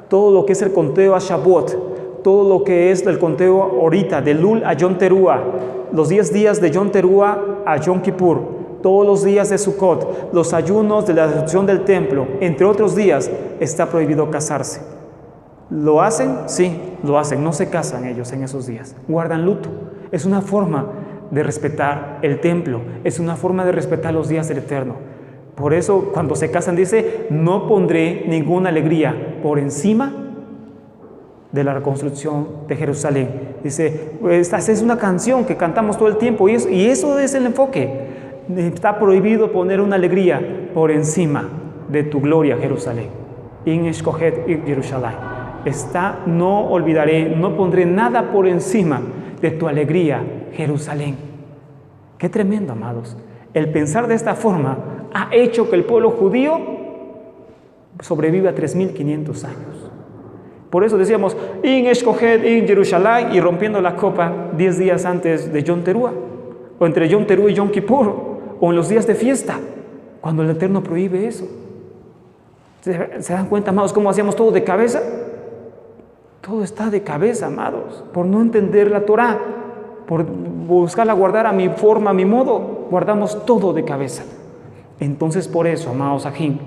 todo lo que es el conteo a Shavuot, todo lo que es el conteo ahorita, de Lul a Yom Teruah, los 10 días de Yom Teruah a Yom Kippur, todos los días de Sukkot, los ayunos de la destrucción del templo, entre otros días, está prohibido casarse. ¿Lo hacen? Sí, lo hacen. No se casan ellos en esos días. Guardan luto. Es una forma de respetar el templo. Es una forma de respetar los días del Eterno. Por eso, cuando se casan, dice, no pondré ninguna alegría por encima de la reconstrucción de Jerusalén. Dice, esta es una canción que cantamos todo el tiempo y eso es el enfoque. Está prohibido poner una alegría por encima de tu gloria, Jerusalén. In Eshkohet y Jerusalén. No olvidaré, no pondré nada por encima de tu alegría, Jerusalén. Qué tremendo, amados. El pensar de esta forma ha hecho que el pueblo judío sobreviva 3.500 años. Por eso decíamos, In Eshkohet, In Jerusalén, y rompiendo la copa 10 días antes de Yom Teruah, o entre Yom Teruah y Yom Kippur, o en los días de fiesta, cuando el Eterno prohíbe eso. ¿Se dan cuenta, amados, cómo hacíamos todo de cabeza? Todo está de cabeza, amados, por no entender la Torah, por buscarla guardar a mi forma, a mi modo, guardamos todo de cabeza. Entonces, por eso, amados Ajín,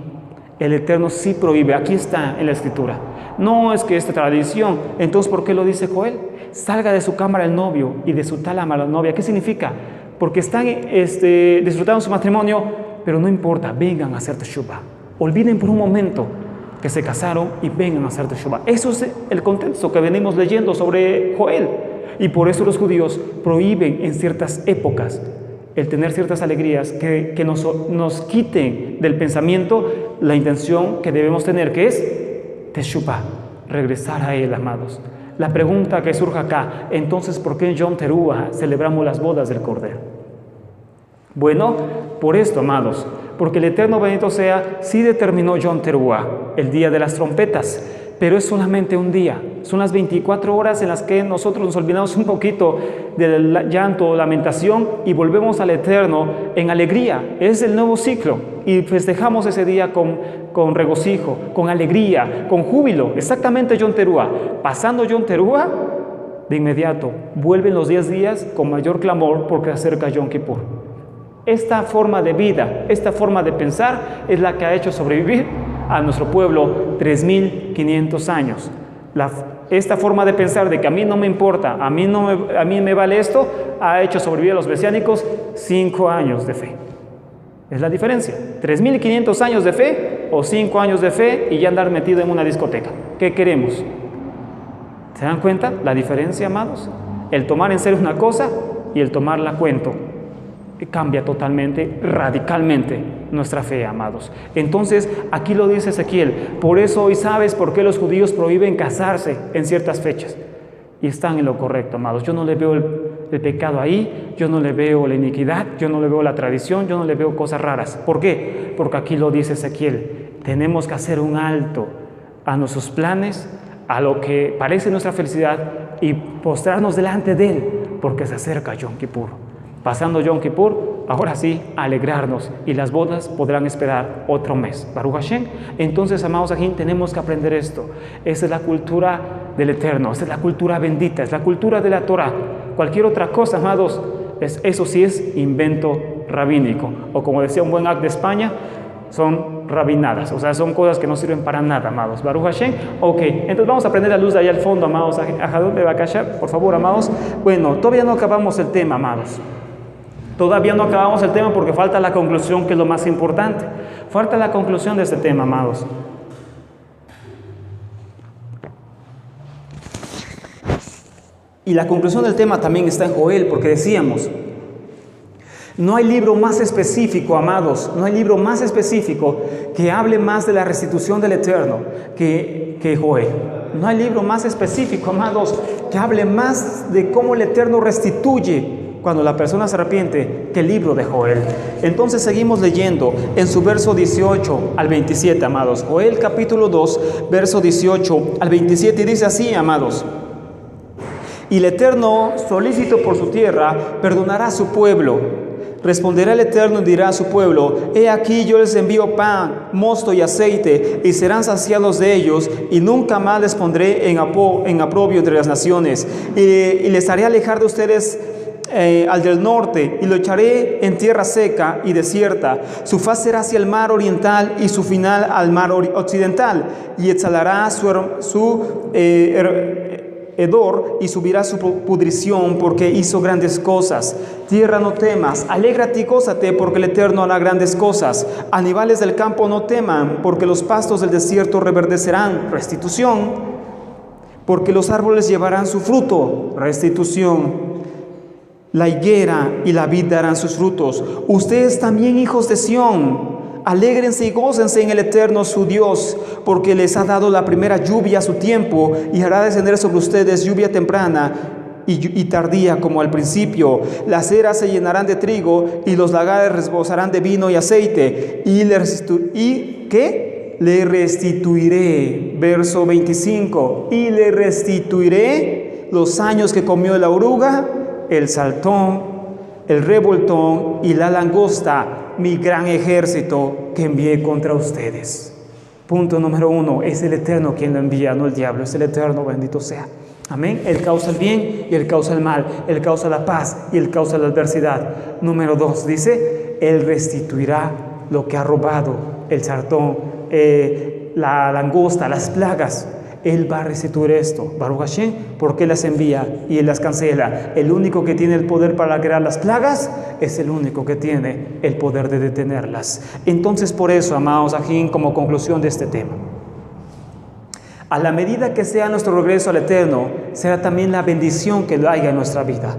El Eterno sí prohíbe, aquí está en la Escritura. No es que esta tradición, entonces ¿por qué lo dice Joel? Salga de su cámara el novio y de su tálama la novia. ¿Qué significa? Porque están disfrutando su matrimonio, pero no importa, vengan a hacer teshuvah. Olviden por un momento que se casaron y vengan a hacer teshuvah. Eso es el contexto que venimos leyendo sobre Joel. Y por eso los judíos prohíben en ciertas épocas el tener ciertas alegrías que nos quiten del pensamiento la intención que debemos tener, que es teshuvah, regresar a Él, amados. La pregunta que surge acá, entonces, ¿por qué en Yom Teruah celebramos las bodas del Cordero? Bueno, por esto, amados, porque el Eterno bendito sea, sí determinó Yom Teruah, el día de las trompetas, pero es solamente un día. Son las 24 horas en las que nosotros nos olvidamos un poquito del llanto o lamentación y volvemos al Eterno en alegría. Es el nuevo ciclo y festejamos ese día con regocijo, con alegría, con júbilo. Exactamente Yom Teruah. Pasando Yom Teruah, de inmediato vuelven los 10 días con mayor clamor porque acerca Yom Kippur. Esta forma de vida, esta forma de pensar es la que ha hecho sobrevivir a nuestro pueblo 3.500 años. Esta forma de pensar de que a mí no me importa, a mí me vale esto, ha hecho sobrevivir a los mesiánicos 5 años de fe. Es la diferencia, 3.500 años de fe o 5 años de fe y ya andar metido en una discoteca. ¿Qué queremos? ¿Se dan cuenta la diferencia, amados? El tomar en serio una cosa y el tomarla a cuento cambia totalmente, radicalmente nuestra fe, amados. Entonces, aquí lo dice Ezequiel, por eso hoy sabes por qué los judíos prohíben casarse en ciertas fechas. Y están en lo correcto, amados. Yo no le veo el pecado ahí, yo no le veo la iniquidad, yo no le veo la tradición, yo no le veo cosas raras. ¿Por qué? Porque aquí lo dice Ezequiel, tenemos que hacer un alto a nuestros planes, a lo que parece nuestra felicidad y postrarnos delante de Él, porque se acerca Yom Kippur. Pasando Yom Kippur, ahora sí, alegrarnos y las bodas podrán esperar otro mes. Baruch Hashem. Entonces, amados aquí, tenemos que aprender esto. Esa es la cultura del Eterno, esa es la cultura bendita, es la cultura de la Torah. Cualquier otra cosa, amados, eso sí es invento rabínico. O como decía un buen acto de España, son rabinadas, o sea, son cosas que no sirven para nada, amados. Baruch Hashem. Ok, entonces vamos a prender la luz de allá al fondo, amados. Ajadot de Bakasha, por favor, amados. Bueno, todavía no acabamos el tema, amados. Todavía no acabamos el tema porque falta la conclusión, que es lo más importante. Falta la conclusión de este tema, amados. Y la conclusión del tema también está en Joel, porque decíamos, no hay libro más específico, amados, no hay libro más específico que hable más de la restitución del Eterno que Joel. No hay libro más específico, amados, que hable más de cómo el Eterno restituye cuando la persona se arrepiente, que el libro de Joel. Entonces seguimos leyendo en su verso 18 al 27, amados. Joel capítulo 2, verso 18 al 27, y dice así, amados: y el Eterno, solícito por su tierra, perdonará a su pueblo. Responderá el Eterno y dirá a su pueblo: he aquí yo les envío pan, mosto y aceite, y serán saciados de ellos, y nunca más les pondré en aprobio entre las naciones, y les haré alejar de ustedes al del norte, y lo echaré en tierra seca y desierta. Su faz será hacia el mar oriental y su final al mar occidental, y exhalará su hedor y subirá su pudrición, porque hizo grandes cosas. Tierra, no temas, alégrate y gózate, porque el Eterno hará grandes cosas. Animales del campo, no teman, porque los pastos del desierto reverdecerán. Restitución. Porque los árboles llevarán su fruto. Restitución. La higuera y la vid darán sus frutos. Ustedes también, hijos de Sión, alégrense y gócense en el Eterno su Dios, porque les ha dado la primera lluvia a su tiempo, y hará descender sobre ustedes lluvia temprana y tardía como al principio. Las eras se llenarán de trigo, y los lagares rebosarán de vino y aceite. Le restituiré, verso 25, y le restituiré los años que comió la oruga, el saltón, el revoltón y la langosta, mi gran ejército que envié contra ustedes. Punto número 1, es el Eterno quien lo envía, no el diablo, es el Eterno, bendito sea. Amén. Él causa el bien y Él causa el mal, Él causa la paz y Él causa la adversidad. Número 2, dice, Él restituirá lo que ha robado el saltón, la langosta, las plagas. Él va a restituir esto, Baruch Hashem, porque Él las envía y Él las cancela. El único que tiene el poder para crear las plagas es el único que tiene el poder de detenerlas. Entonces, por eso, amados Ajín, como conclusión de este tema, a la medida que sea nuestro regreso al Eterno, será también la bendición que haya en nuestra vida.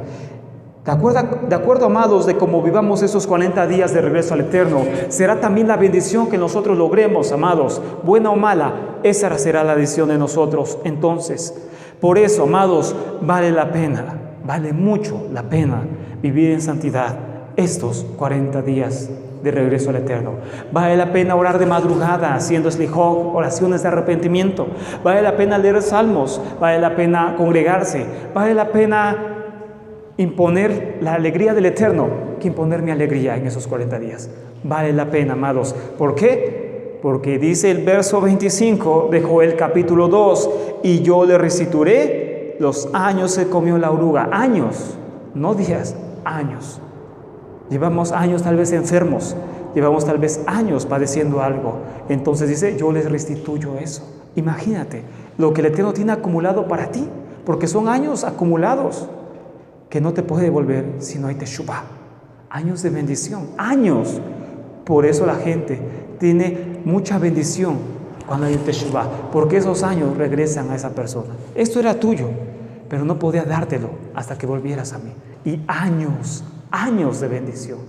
De acuerdo, amados, de cómo vivamos esos 40 días de regreso al Eterno, será también la bendición que nosotros logremos, amados, buena o mala, esa será la decisión de nosotros. Entonces, por eso, amados, vale la pena, vale mucho la pena vivir en santidad estos 40 días de regreso al Eterno. Vale la pena orar de madrugada haciendo slijot, oraciones de arrepentimiento. Vale la pena leer salmos, vale la pena congregarse, vale la pena imponer la alegría del Eterno que imponer mi alegría en esos 40 días. Vale la pena, amados. ¿Por qué? Porque dice el verso 25 de Joel capítulo 2, y yo le restituiré los años que comió la oruga. Años, no días, años. Llevamos años tal vez enfermos, llevamos tal vez años padeciendo algo. Entonces dice, yo les restituyo eso. Imagínate lo que el Eterno tiene acumulado para ti, porque son años acumulados que no te puede devolver si no hay teshuvah. Años de bendición, años. Por eso la gente tiene mucha bendición cuando hay teshuvah, porque esos años regresan a esa persona. Esto era tuyo, pero no podía dártelo hasta que volvieras a mí. Y años, años de bendición.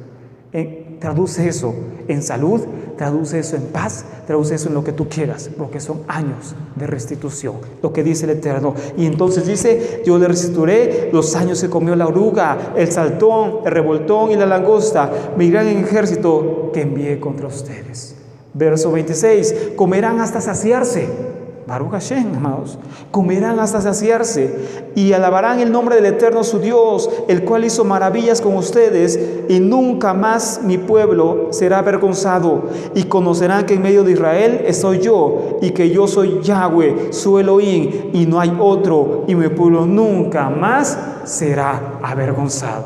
Traduce eso en salud, traduce eso en paz, traduce eso en lo que tú quieras, porque son años de restitución, lo que dice el Eterno. Y entonces dice, yo le restituiré los años que comió la oruga, el saltón, el revoltón y la langosta, mi gran ejército que envié contra ustedes. Verso 26, comerán hasta saciarse. Baruch Hashem, amados, comerán hasta saciarse y alabarán el nombre del Eterno su Dios, el cual hizo maravillas con ustedes, y nunca más mi pueblo será avergonzado, y conocerán que en medio de Israel estoy yo, y que yo soy Yahweh, su Elohim, y no hay otro, y mi pueblo nunca más será avergonzado.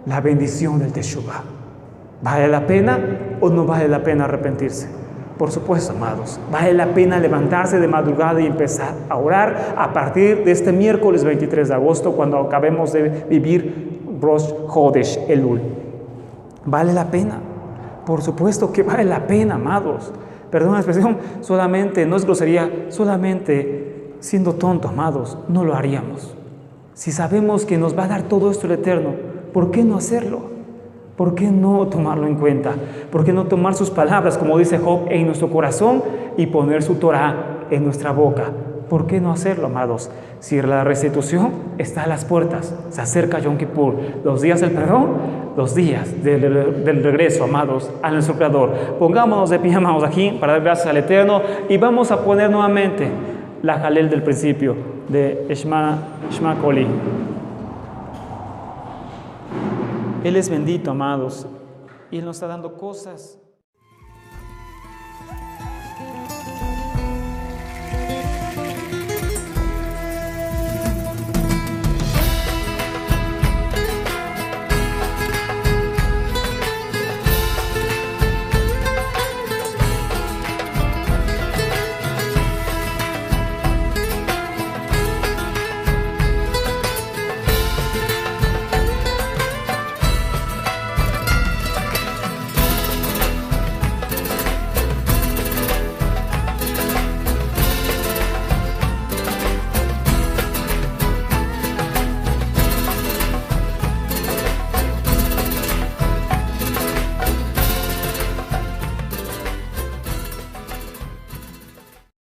La bendición del Teshuvah. ¿Vale la pena o no vale la pena arrepentirse? Por supuesto, amados, vale la pena levantarse de madrugada y empezar a orar a partir de este miércoles 23 de agosto, cuando acabemos de vivir Rosh Chodesh Elul. Vale la pena, por supuesto que vale la pena, amados. Perdón la expresión, solamente, no es grosería, solamente siendo tonto, amados, no lo haríamos. Si sabemos que nos va a dar todo esto el Eterno, ¿por qué no hacerlo? ¿Por qué no tomarlo en cuenta? ¿Por qué no tomar sus palabras, como dice Job, en nuestro corazón y poner su Torah en nuestra boca? ¿Por qué no hacerlo, amados? Si la restitución está a las puertas, se acerca Yom Kippur, los días del perdón, los días del regreso, amados, a nuestro Creador. Pongámonos de pie, amados, aquí para dar gracias al Eterno, y vamos a poner nuevamente la Jalel del principio de Shema Koli. Él es bendito, amados, y Él nos está dando cosas